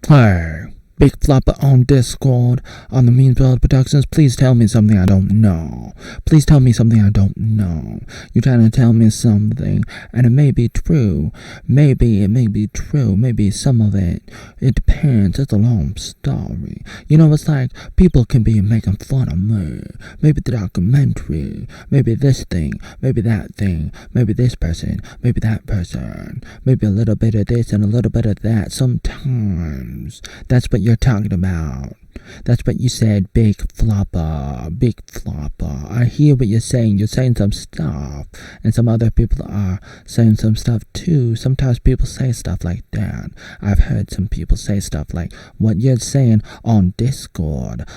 Hey, Big Flopper on Discord, on the Mean World Productions, please tell me something I don't know. Please tell me something I don't know. You're trying to tell me something, and it may be true. Maybe it may be true. Maybe some of it. It depends. It's a long story. You know, it's like people can be making fun of me. Maybe the documentary. Maybe this thing. Maybe that thing. Maybe this person. Maybe that person. Maybe a little bit of this and a little bit of that. Sometimes. That's what you're talking about. That's what you said, Big Flopper. Big Flopper. I hear what you're saying. You're saying some stuff. And some other people are saying some stuff too. Sometimes people say stuff like that. I've heard some people say stuff like what you're saying on Discord.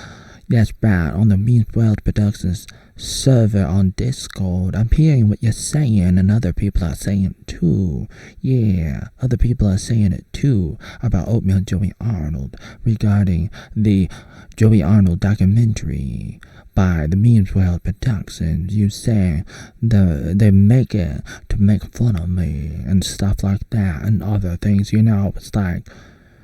That's right, on the Mean World Productions server on Discord. I'm hearing what you're saying, and other people are saying it too. Yeah, other people are saying it too about Oatmeal Joey Arnold regarding the Joey Arnold documentary by the Mean World Productions. You say they make it to make fun of me and stuff like that and other things. You know, it's like,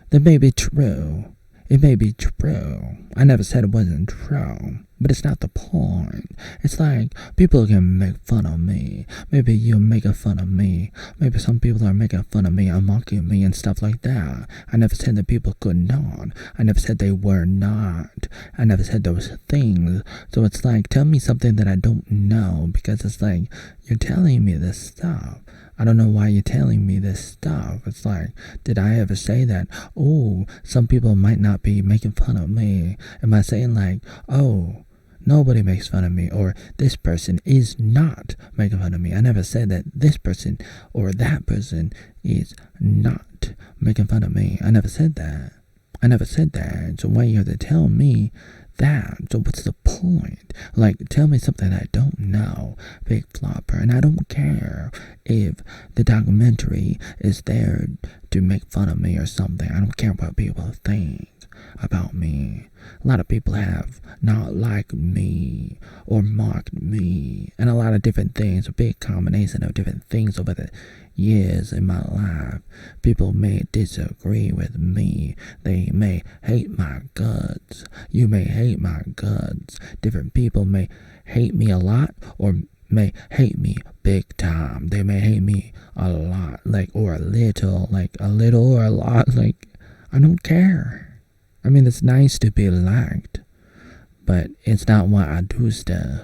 that may be true. It may be true. I never said it wasn't true, but it's not the point. It's like people can make fun of me. Maybe you're making fun of me. Maybe some people are making fun of me and mocking me and stuff like that. I never said that people could not. I never said they were not. I never said those things. So it's like, tell me something that I don't know, because it's like, you're telling me this stuff. I don't know why you're telling me this stuff. It's like, did I ever say that, oh, some people might not be making fun of me? Am I saying like, oh, nobody makes fun of me, or this person is not making fun of me? I never said that this person or that person is not making fun of me. I never said that. I never said that. So why you have to tell me that? So what's the point? Like, tell me something I don't know, Big Flopper. And I don't care if the documentary is there to make fun of me or something. I don't care what people think about me. A lot of people have not liked me or mocked me, and a lot of different things, a big combination of different things over the years in my life. People may disagree with me. They may hate my guts. You may hate my guts. Different people may hate me a lot or may hate me big time. They may hate me a lot, or a little or a lot. I don't care. I mean, it's nice to be liked, but it's not why I do stuff.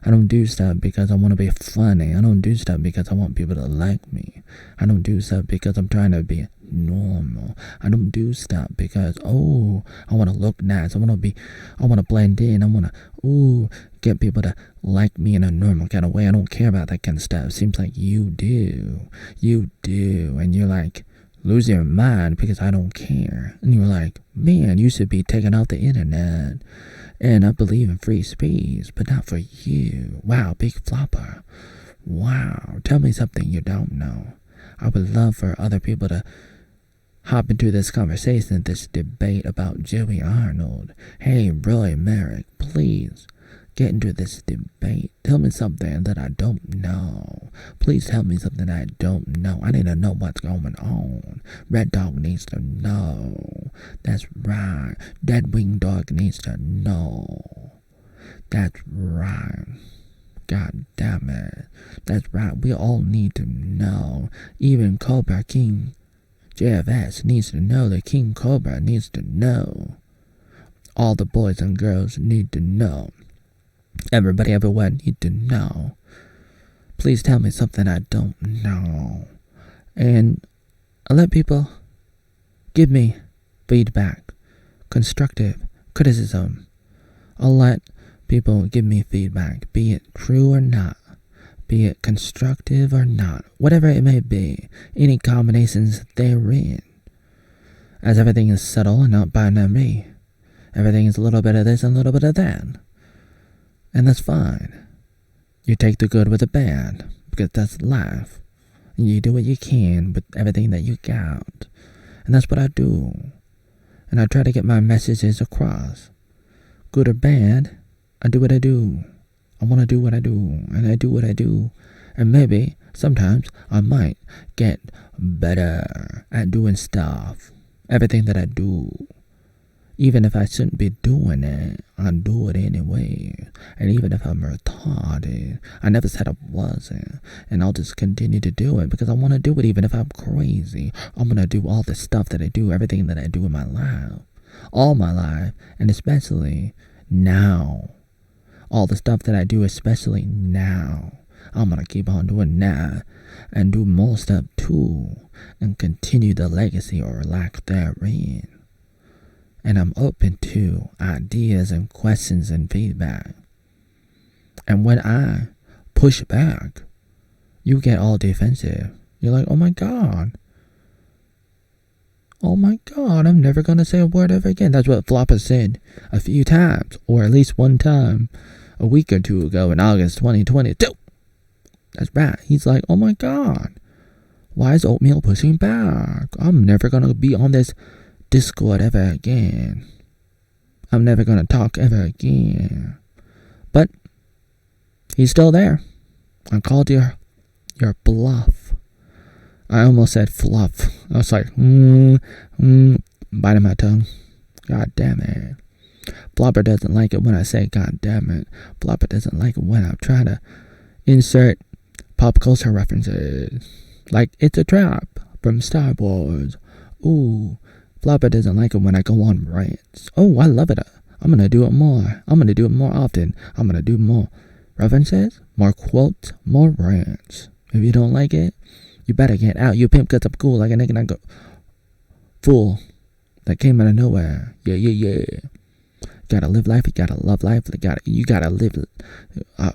I don't do stuff because I want to be funny. I don't do stuff because I want people to like me. I don't do stuff because I'm trying to be normal. I don't do stuff because, I want to look nice. I want to blend in. I want to, get people to like me in a normal kind of way. I don't care about that kind of stuff. Seems like you do. You do. And you're like, lose your mind because I don't care. And you're like, man, you should be taken off the internet. And I believe in free speech, but not for you. Wow, Big Flopper. Wow, tell me something you don't know. I would love for other people to hop into this conversation, this debate about Joey Arnold. Hey, Roy Merrick, please get into this debate. Tell me something that I don't know. Please tell me something I don't know. I need to know what's going on. Red Dog needs to know. That's right. Dead Wing Dog needs to know. That's right. God damn it. That's right. We all need to know. Even Cobra King JFS needs to know. The King Cobra needs to know. All the boys and girls need to know. Everybody everywhere need to know. Please tell me something I don't know. And I let people give me feedback, constructive criticism. I'll let people give me feedback, be it true or not, be it constructive or not, whatever it may be, any combinations therein. As everything is subtle and not binary. Everything is a little bit of this and a little bit of that. And that's fine. You take the good with the bad, because that's life. And you do what you can with everything that you got. And that's what I do. And I try to get my messages across. Good or bad, I do what I do. I want to do what I do, and I do what I do. And maybe, sometimes, I might get better at doing stuff. Everything that I do. Even if I shouldn't be doing it, I do it anyway. And even if I'm retarded, I never said I wasn't. And I'll just continue to do it because I want to do it even if I'm crazy. I'm going to do all the stuff that I do, everything that I do in my life. All my life, and especially now. All the stuff that I do, especially now. I'm going to keep on doing that and do more stuff too. And continue the legacy or lack therein. And I'm open to ideas and questions and feedback. And when I push back, you get all defensive. You're like, oh my God, I'm never going to say a word ever again. That's what Flopper said a few times, or at least one time, a week or two ago in August 2022. That's right. He's like, oh my God, why is Oatmeal pushing back? I'm never going to be on this Discord ever again. I'm never gonna talk ever again. But he's still there. I called your bluff. I almost said fluff. I was like, biting my tongue. God damn it. Blopper doesn't like it when I say God damn it. Blopper doesn't like it when I try to insert pop culture references. Like It's a Trap from Star Wars. Ooh. Flopper doesn't like it when I go on rants. Oh, I love it. I'm going to do it more. I'm going to do it more often. I'm going to do more references, more quotes, more rants. If you don't like it, you better get out. You pimp cuts up cool like a nigga I go fool that came out of nowhere. Yeah. Gotta live life. You gotta love life. You gotta live.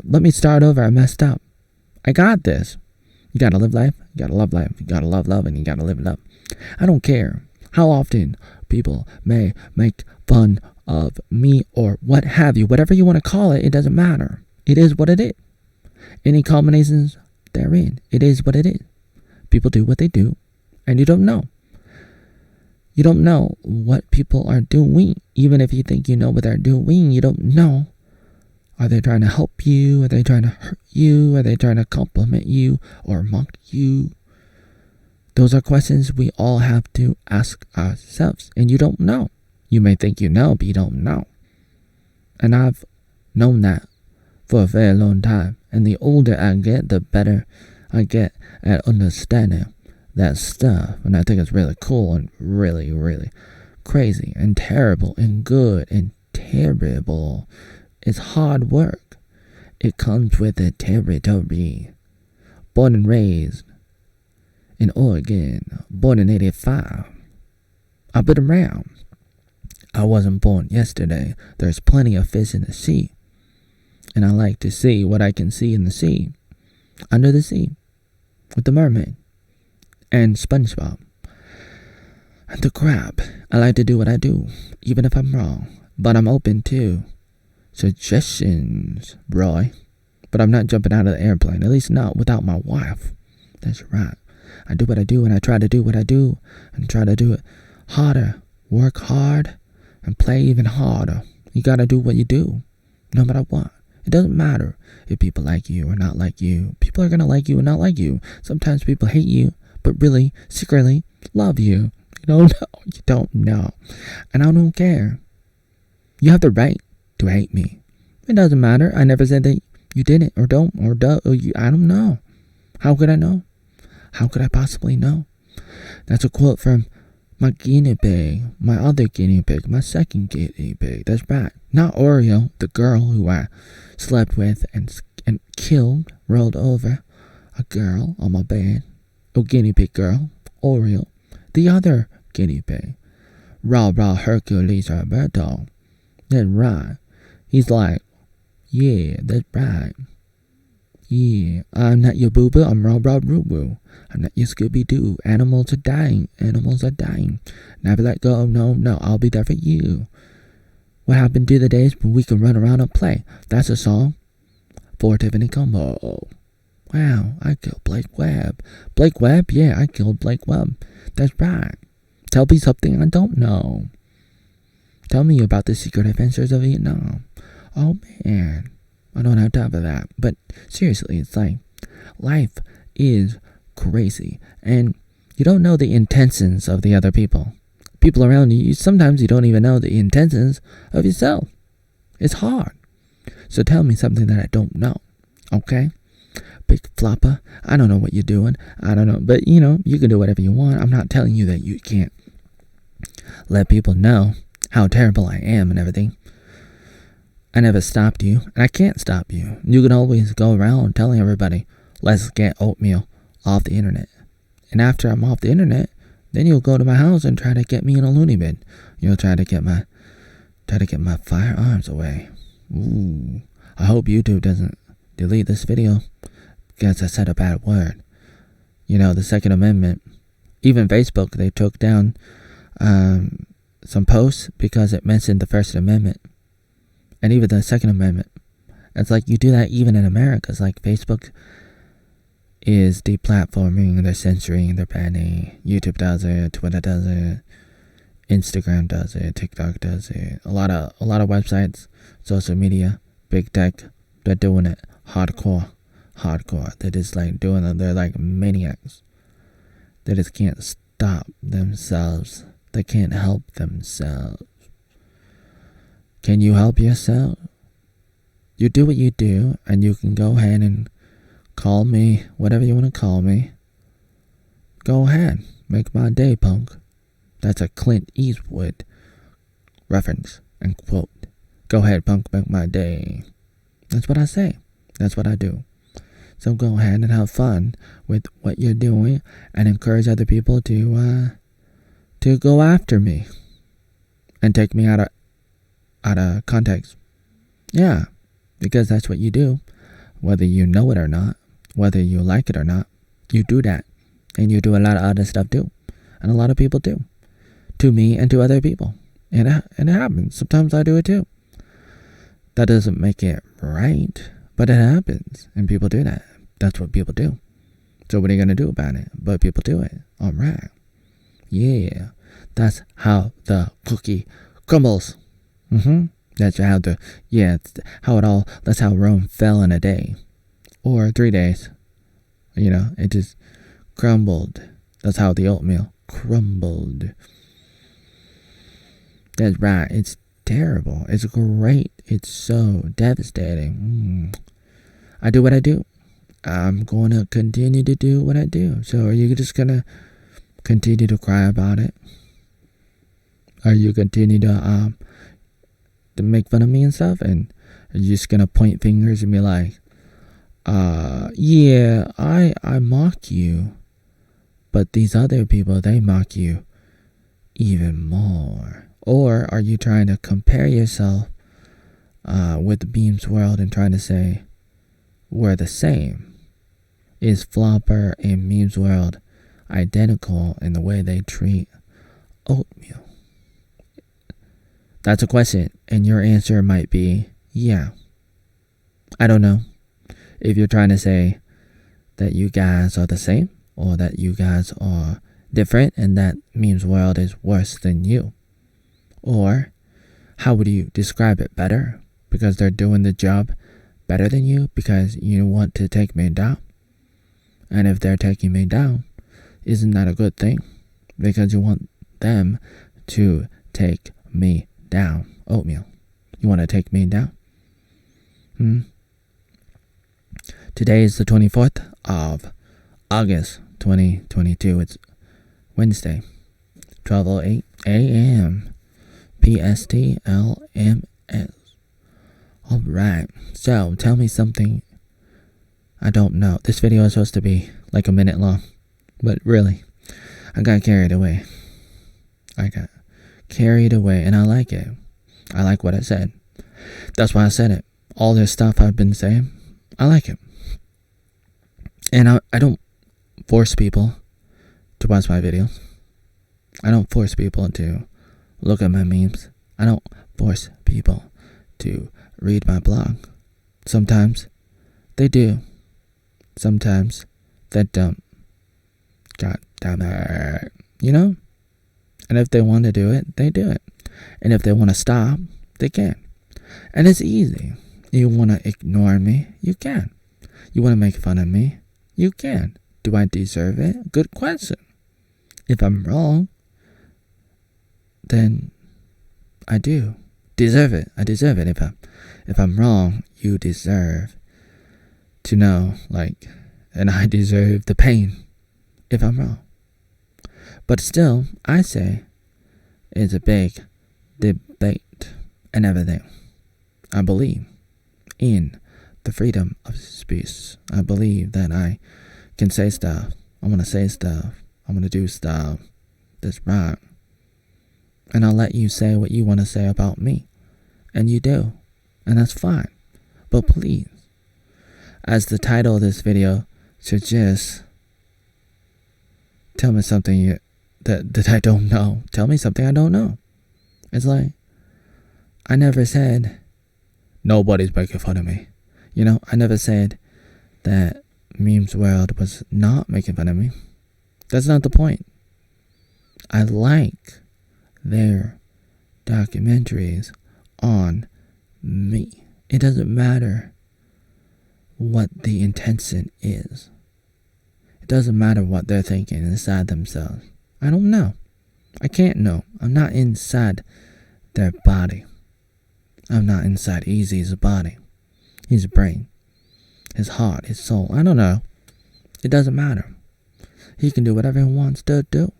Let me start over. I messed up. I got this. You gotta live life. You gotta love life. You gotta love love, and you gotta live love. I don't care how often people may make fun of me or what have you. Whatever you want to call it, it doesn't matter. It is what it is. Any combinations therein, it is what it is. People do what they do, and you don't know. You don't know what people are doing. Even if you think you know what they're doing, you don't know. Are they trying to help you? Are they trying to hurt you? Are they trying to compliment you or mock you? Those are questions we all have to ask ourselves. And you don't know. You may think you know, but you don't know. And I've known that for a very long time. And the older I get, the better I get at understanding that stuff. And I think it's really cool and really, really crazy and terrible and good and terrible. It's hard work. It comes with the territory. Born and raised in Oregon, born in 85. I've been around. I wasn't born yesterday. There's plenty of fish in the sea. And I like to see what I can see in the sea. Under the sea. With the mermaid. And SpongeBob. And the crab. I like to do what I do. Even if I'm wrong. But I'm open to suggestions, Roy. But I'm not jumping out of the airplane. At least not without my wife. That's right. I do what I do, and I try to do what I do, and try to do it harder. Work hard, and play even harder. You gotta do what you do, no matter what. It doesn't matter if people like you or not like you. People are gonna like you or not like you. Sometimes people hate you, but really, secretly, love you. You don't know. You don't know. And I don't care. You have the right to hate me. It doesn't matter. I never said that you didn't, or don't, or do, or you. I don't know. How could I know? How could I possibly know? That's a quote from my guinea pig, my other guinea pig, my second guinea pig. That's right. Not Oreo, the girl who I slept with and killed, rolled over. A girl on my bed. A guinea pig girl. Oreo. The other guinea pig. Raw Hercules Alberto. That's right. He's like, yeah, that's right. Yeah, I'm not your boo-boo, I'm raw roo-boo. I'm not your Scooby-Doo. Animals are dying. Never let go, no, I'll be there for you. What happened to the days when we could run around and play? That's a song for Tiffany Combo. Wow, I killed Blake Webb. Blake Webb? Yeah, I killed Blake Webb. That's right. Tell me something I don't know. Tell me about the secret adventures of Vietnam. Oh, man. I don't have time for that. But seriously, it's like life is crazy. And you don't know the intentions of the other people. people around you, sometimes you don't even know the intentions of yourself. It's hard. So tell me something that I don't know, okay? Big flopper, I don't know what you're doing. I don't know, but you can do whatever you want. I'm not telling you that you can't let people know how terrible I am and everything. I never stopped you, and I can't stop you. You can always go around telling everybody, let's get Oatmeal off the internet. And after I'm off the internet, then you'll go to my house and try to get me in a loony bin. You'll try to get my firearms away. Ooh. I hope YouTube doesn't delete this video because I said a bad word. The Second Amendment. Even Facebook, they took down some posts because it mentioned the First Amendment. And even the Second Amendment. It's like you do that even in America. It's like Facebook is deplatforming, they're censoring, they're banning. YouTube does it, Twitter does it, Instagram does it, TikTok does it. A lot of websites, social media, big tech, they're doing it hardcore. They're just like doing it. They're like maniacs. They just can't stop themselves. They can't help themselves. Can you help yourself? You do what you do, and you can go ahead and call me whatever you want to call me. Go ahead. Make my day, punk. That's a Clint Eastwood reference and quote. Go ahead, punk, make my day. That's what I say. That's what I do. So go ahead and have fun with what you're doing and encourage other people to go after me and take me out of context. Yeah, because that's what you do. Whether you know it or not, whether you like it or not, you do that. And you do a lot of other stuff too. And a lot of people do. To me and to other people. And it happens. Sometimes I do it too. That doesn't make it right, but it happens. And people do that. That's what people do. So what are you going to do about it? But people do it. All right. Yeah. That's how the cookie crumbles. That's how Rome fell in a day. Or 3 days. It just crumbled. That's how the oatmeal crumbled. That's right. It's terrible. It's great. It's so devastating. I do what I do. I'm going to continue to do what I do. So are you just going to continue to cry about it? Are you continue to make fun of me and stuff? And are you just going to point fingers and be like, yeah, I mock you. But these other people, they mock you even more. Or are you trying to compare yourself with the Beams world and trying to say, we're the same? Is Flopper and Memes World identical in the way they treat Oatmeal? That's a question, and your answer might be, yeah. I don't know if you're trying to say that you guys are the same, or that you guys are different, and that Memes World is worse than you. Or, how would you describe it better? Because they're doing the job better than you because you want to take me down? And if they're taking me down, isn't that a good thing? Because you want them to take me down. Oatmeal, you want to take me down? Today is the 24th of August 2022. It's Wednesday, 12:08 a.m. PST LMS. Alright, so tell me something I don't know. This video is supposed to be like a minute long, but really, I got carried away. And I like it. I like what I said. That's why I said it. All this stuff I've been saying, I like it. And I don't force people to watch my videos. I don't force people to look at my memes. I don't force people to read my blog. Sometimes they do. Sometimes they don't. God damn it. And if they want to do it, they do it. And if they want to stop, they can. And it's easy. You want to ignore me? You can. You want to make fun of me? You can. Do I deserve it? Good question. If I'm wrong, then I do deserve it. I deserve it. If I'm wrong, you deserve to know, like, and I deserve the pain if I'm wrong. But still, I say it's a big debate and everything. I believe in the freedom of speech. I believe that I can say stuff. I want to say stuff. I want to do stuff that's right. And I'll let you say what you want to say about me. And you do. And that's fine. But please, as the title of this video suggests, tell me something that I don't know. Tell me something I don't know. It's like, I never said nobody's making fun of me. I never said that Memes World was not making fun of me. That's not the point. I like their documentaries on me. It doesn't matter what the intention is. It doesn't matter what they're thinking inside themselves. I don't know. I can't know. I'm not inside their body. I'm not inside Easy's body. His brain. His heart. His soul. I don't know. It doesn't matter. He can do whatever he wants to do.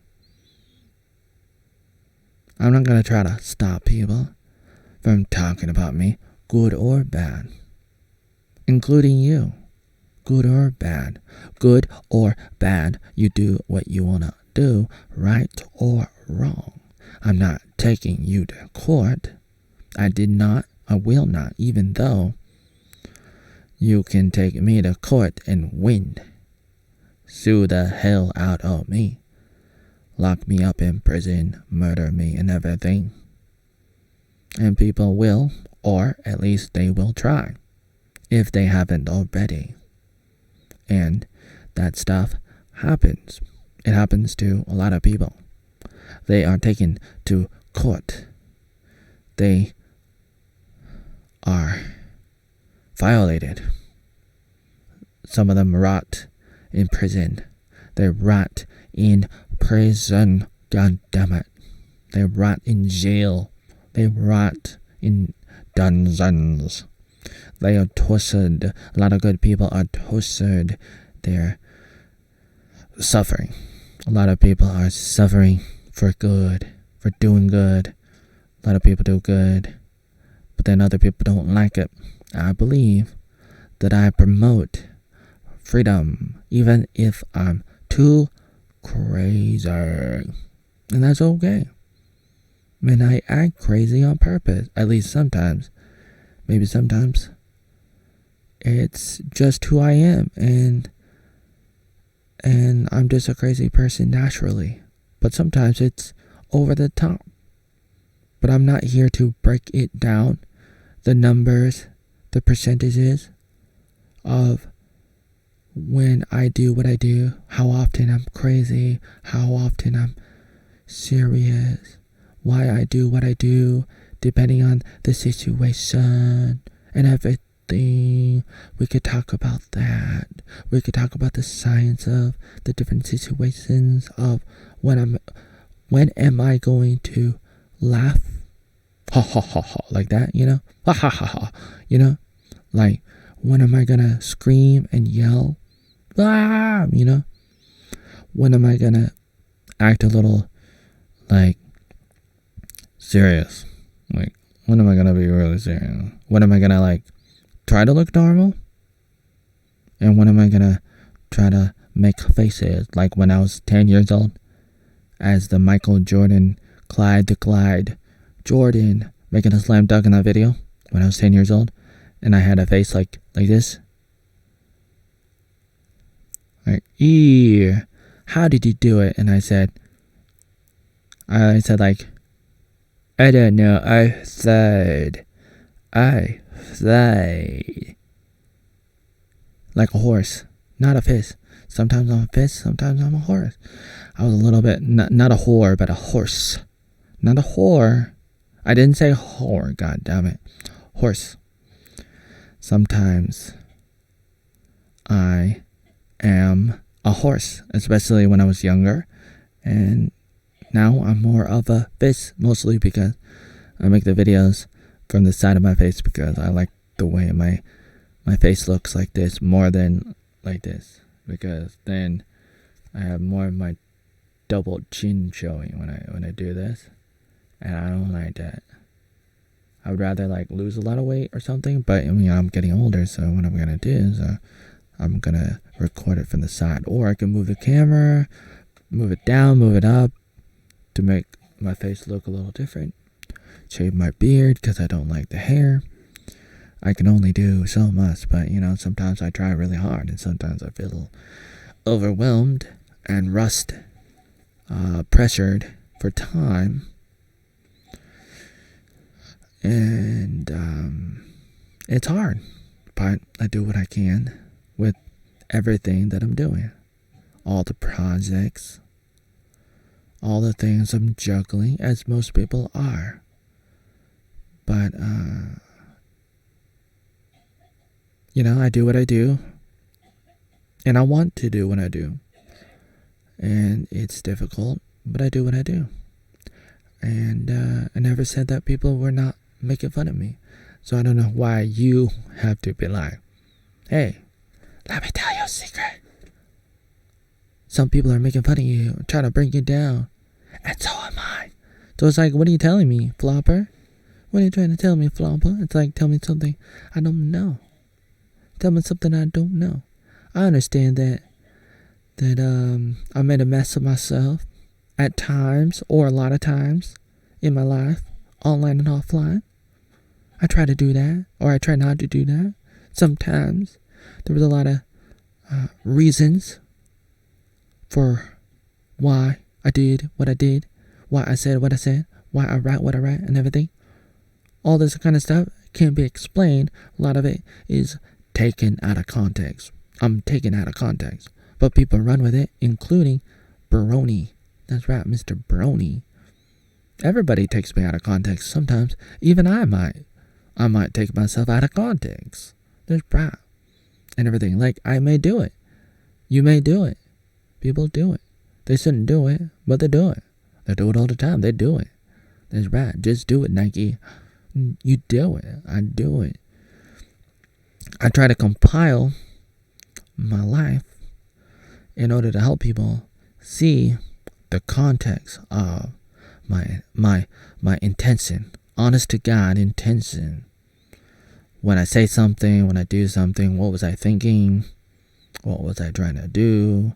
I'm not going to try to stop people from talking about me, good or bad. Including you. Good or bad. Good or bad. You do what you want to do, right or wrong. I'm not taking you to court. I did not. I will not, even though you can take me to court and win. Sue the hell out of me. Lock me up in prison, murder me and everything. And people will, or at least they will try, if they haven't already. And that stuff happens. It happens to a lot of people. They are taken to court. They are violated. Some of them rot in prison. They rot in prison. God damn it. They rot in jail. They rot in dungeons. They are tortured. A lot of good people are tortured. They're suffering. A lot of people are suffering for good, for doing good. A lot of people do good, but then other people don't like it. I believe that I promote freedom, even if I'm too crazy. And that's okay. And I act crazy on purpose, at least sometimes. Maybe sometimes it's just who I am, and I'm just a crazy person naturally. But sometimes it's over the top. But I'm not here to break it down, the numbers, the percentages of when I do what I do, how often I'm crazy, how often I'm serious, why I do what I do, depending on the situation and everything. We could talk about that. We could talk about the science of the different situations of when am I going to laugh? Ha ha ha ha, like that, Ha ha ha ha, like when am I gonna scream and yell? Ah, when am I gonna act a little like serious? Like, when am I gonna be really serious? When am I gonna like try to look normal? And when am I gonna try to make faces like when I was 10 years old? As the Michael Jordan, Clyde the Glide Jordan making a slam dunk in that video when I was 10 years old. And I had a face like this. Like, how did you do it? And I said like, I don't know, I said. Like a horse, not a fish. Sometimes I'm a fish, sometimes I'm a horse. I was a little bit, not a whore, but a horse. Not a whore. I didn't say whore, god damn it. Horse. Sometimes I am a horse, especially when I was younger. And now I'm more of a face, mostly because I make the videos from the side of my face because I like the way my face looks like this more than like this, because then I have more of my double chin showing when I do this, and I don't like that. I would rather like lose a lot of weight or something, but I mean, I'm getting older, so what I'm gonna do is I'm gonna record it from the side, or I can move the camera, move it down, move it up to make my face look a little different. Shave my beard because I don't like the hair. I can only do so much, but you know, sometimes I try really hard, and sometimes I feel overwhelmed and pressured for time, and it's hard, but I do what I can with everything that I'm doing, all the projects, all the things I'm juggling, as most people are. But you know, I do what I do, and I want to do what I do, and it's difficult, but I do what I do. And I never said that people were not making fun of me, so I don't know why you have to be like, hey, let me tell you a secret. Some people are making fun of you, trying to bring you down, and so am I. So it's like, what are you telling me, flopper? What are you trying to tell me, flopper? It's like, tell me something I don't know. Tell me something I don't know. I understand that I made a mess of myself at times, or a lot of times in my life, online and offline. I try to do that, or I try not to do that. Sometimes there was a lot of reasons for why I did what I did, why I said what I said, why I write what I write, and everything. All this kind of stuff can't be explained. A lot of it is taken out of context. I'm taken out of context, but people run with it, including Baroni. That's right, Mr. Baroni. Everybody takes me out of context sometimes. Even I might take myself out of context. There's right and everything. Like, I may do it. You may do it. People do it. They shouldn't do it, but they do it. They do it all the time. They do it. That's right. Just do it, Nike. You do it. I do it. I try to compile my life in order to help people see the context of my intention, honest to God intention. When I say something, when I do something, what was I thinking? What was I trying to do?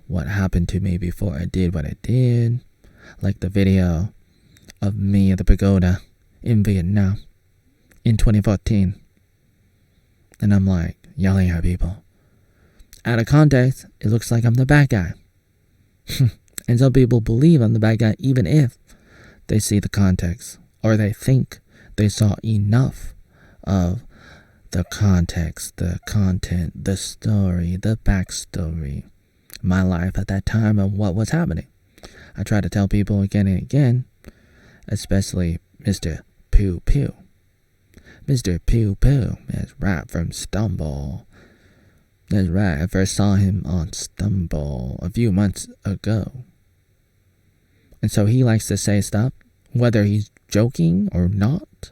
What happened to me before I did what I did? Like the video of me at the pagoda in Vietnam in 2014. And I'm like yelling at people. Out of context, it looks like I'm the bad guy. And some people believe I'm the bad guy even if they see the context, or they think they saw enough of the context, the content, the story, the backstory, my life at that time and what was happening. I try to tell people again and again, especially Mr. Pew Pew. Mr. Pew Pew is right from Stumble. That's right, I first saw him on Stumble a few months ago. And so he likes to say stuff, whether he's joking or not,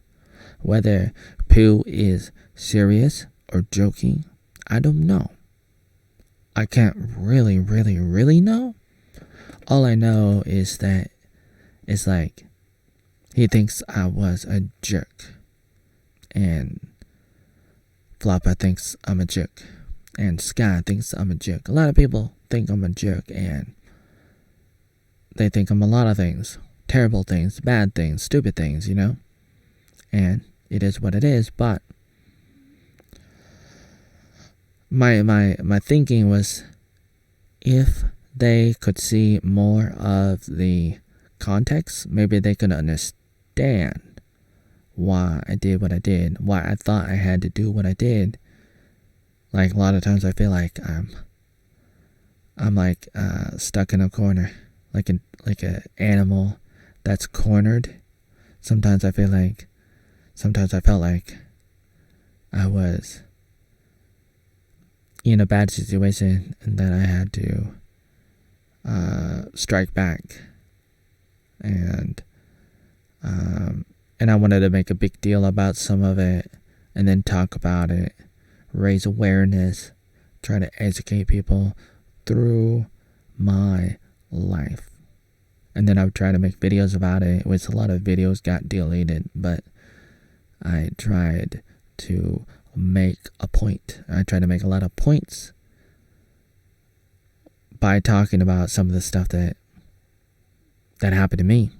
whether Pew is serious or joking, I don't know. I can't really know. All I know is that it's like he thinks I was a jerk, and Floppa thinks I'm a jerk, and Sky thinks I'm a jerk. A lot of people think I'm a jerk, and they think I'm a lot of things. Terrible things, bad things, stupid things, you know? And it is what it is, but my thinking was, if they could see more of the context, maybe they could understand why I did what I did, why I thought I had to do what I did. Like, a lot of times I feel like I'm like stuck in a corner, like an animal that's cornered. Sometimes I felt like I was in a bad situation and that I had to strike back and I wanted to make a big deal about some of it, and then talk about it, raise awareness, try to educate people through my life. And then I would try to make videos about it, which a lot of videos got deleted, but I tried to make a point. I tried to make a lot of points by talking about some of the stuff that happened to me.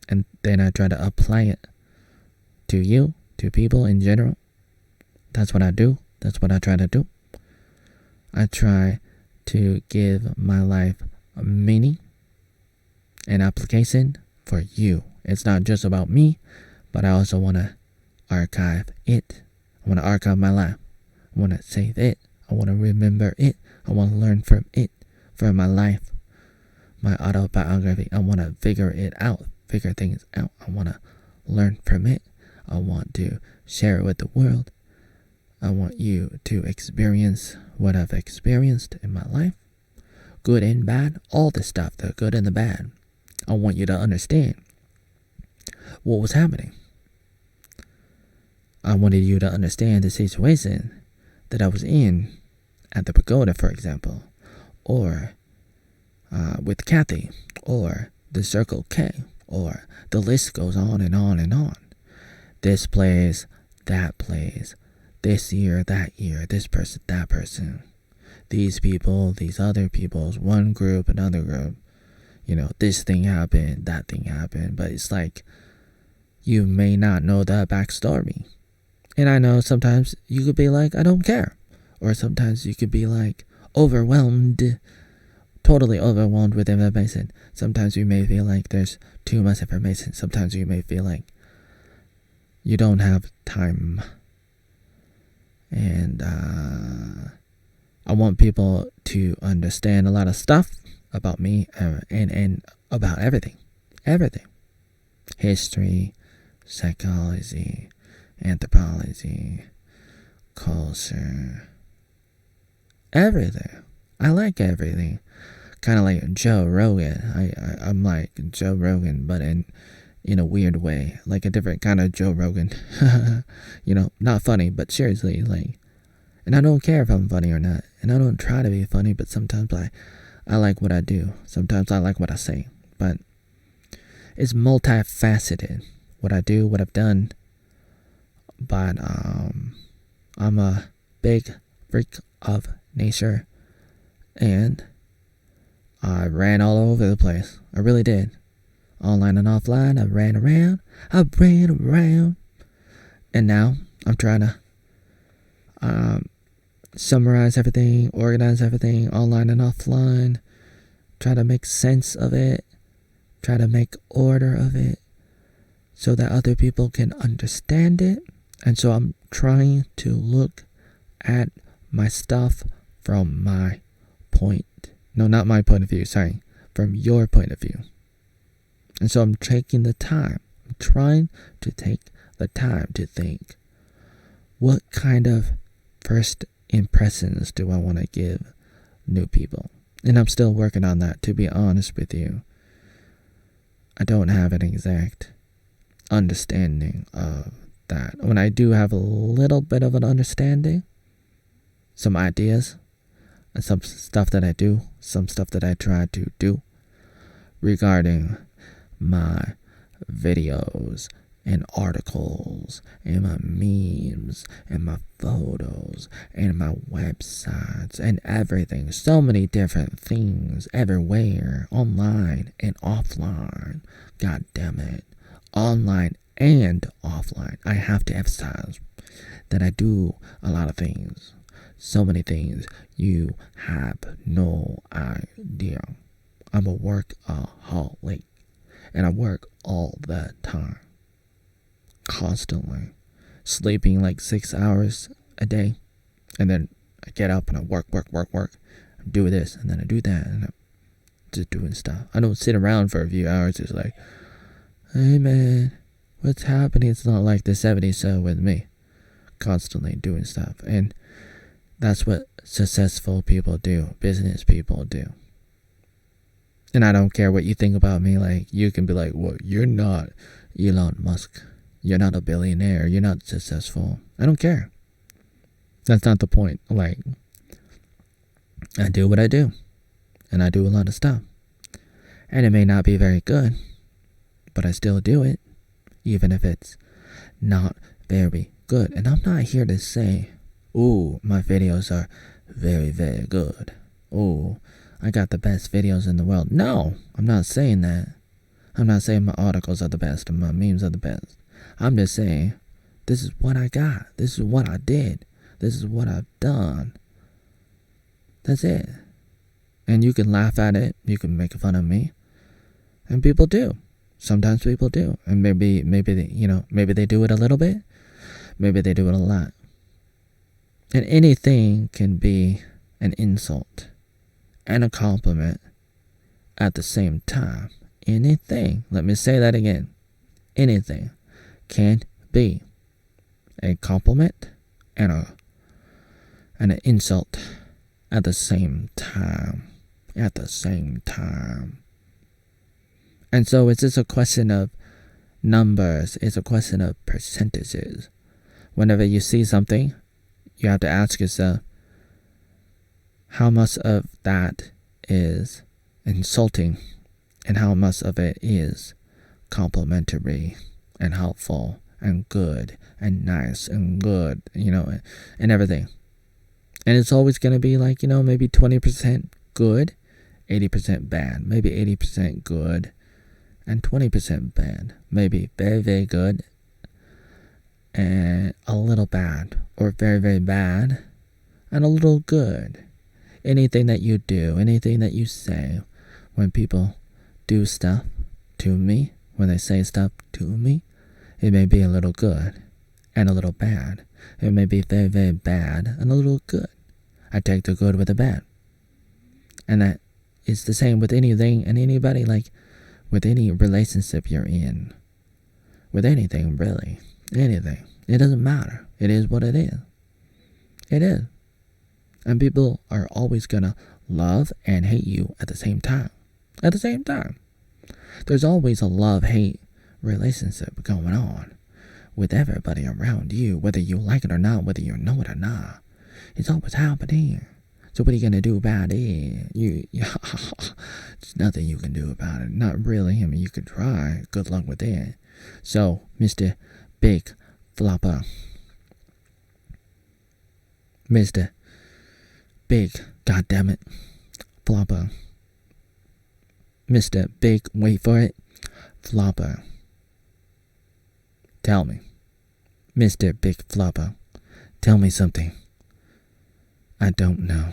And then I try to apply it to you, to people in general. That's what I do. That's what I try to do. I try to give my life a meaning and application for you. It's not just about me, but I also want to archive it. I want to archive my life. I want to save it. I want to remember it. I want to learn from it, from my life, my autobiography. I want to figure it out, figure things out. I want to learn from it. I want to share it with the world. I want you to experience what I've experienced in my life, good and bad, all the stuff, the good and the bad. I want you to understand what was happening. I wanted you to understand the situation that I was in at the pagoda, for example, or with Kathy, or the Circle K, or the list goes on and on and on. This plays, that plays, this year, that year, this person, that person, these people, these other people's, one group, another group. You know, this thing happened, that thing happened, but it's like you may not know the backstory. And I know sometimes you could be like, I don't care. Or sometimes you could be like overwhelmed, totally overwhelmed with information. Sometimes you may feel like there's too much information. Sometimes you may feel like you don't have time. And I want people to understand a lot of stuff about me and about everything. History, psychology, anthropology, culture, everything. I like everything. Kind of like Joe Rogan. I'm like Joe Rogan, but in a weird way, like a different kind of Joe Rogan. You know, not funny, but seriously, like, and I don't care if I'm funny or not, and I don't try to be funny, but sometimes I like what I do. Sometimes I like what I say, but it's multifaceted, what I do, what I've done. But I'm a big freak of nature, and I ran all over the place. I really did. Online and offline, I ran around, and now I'm trying to summarize everything, organize everything, online and offline, try to make sense of it, try to make order of it, so that other people can understand it. And so I'm trying to look at my stuff from my point. No, not my point of view, sorry. From your point of view. And so I'm taking the time. I'm trying to take the time to think, what kind of first impressions do I want to give new people? And I'm still working on that, to be honest with you. I don't have an exact understanding of that. When I do have a little bit of an understanding, some ideas, and some stuff that I do, some stuff that I try to do regarding my videos and articles and my memes and my photos and my websites and everything. So many different things everywhere, online and offline. God damn it. Online and offline. I have to emphasize that I do a lot of things. So many things you have no idea. I'm a workaholic, and I work all the time, constantly, sleeping like 6 hours a day, and then I get up and I work, I do this, and then I do that, and I'm just doing stuff. I don't sit around for a few hours. It's like, hey man, what's happening? It's not like the 70s show with me, constantly doing stuff. And that's what successful people do, business people do. And I don't care what you think about me. Like, you can be like, well, you're not Elon Musk. You're not a billionaire. You're not successful. I don't care. That's not the point. Like, I do what I do. And I do a lot of stuff. And it may not be very good, but I still do it, even if it's not very good. And I'm not here to say, ooh, my videos are very, very good. Ooh, I got the best videos in the world. No, I'm not saying that. I'm not saying my articles are the best and my memes are the best. I'm just saying, this is what I got. This is what I did. This is what I've done. That's it. And you can laugh at it. You can make fun of me. And people do. Sometimes people do. And maybe they do it a little bit. Maybe they do it a lot. And anything can be an insult and a compliment at the same time. Anything. Let me say that again. Anything can be a compliment and an insult at the same time. At the same time. And so it's just a question of numbers. It's a question of percentages. Whenever you see something, you have to ask yourself, how much of that is insulting and how much of it is complimentary and helpful and good and nice and good, and everything. And it's always going to be like, maybe 20% good, 80% bad, maybe 80% good and 20% bad, maybe very, very good and a little bad, or very, very bad and a little good. Anything that you do, anything that you say, when people do stuff to me, when they say stuff to me, it may be a little good and a little bad. It may be very, very bad and a little good. I take the good with the bad. And that is the same with anything and anybody, like with any relationship you're in. With anything, really. Anything. It doesn't matter. It is what it is. It is. And people are always gonna love and hate you at the same time. At the same time. There's always a love-hate relationship going on with everybody around you, whether you like it or not, whether you know it or not. It's always happening. So what are you gonna do about it? There's nothing you can do about it. Not really. I mean, you could try. Good luck with it. So, Mr. Big Flopper. Mr. Big, goddammit, Flopper. Mr. Big, wait for it, Flopper. Tell me, Mr. Big Flopper, tell me something I don't know.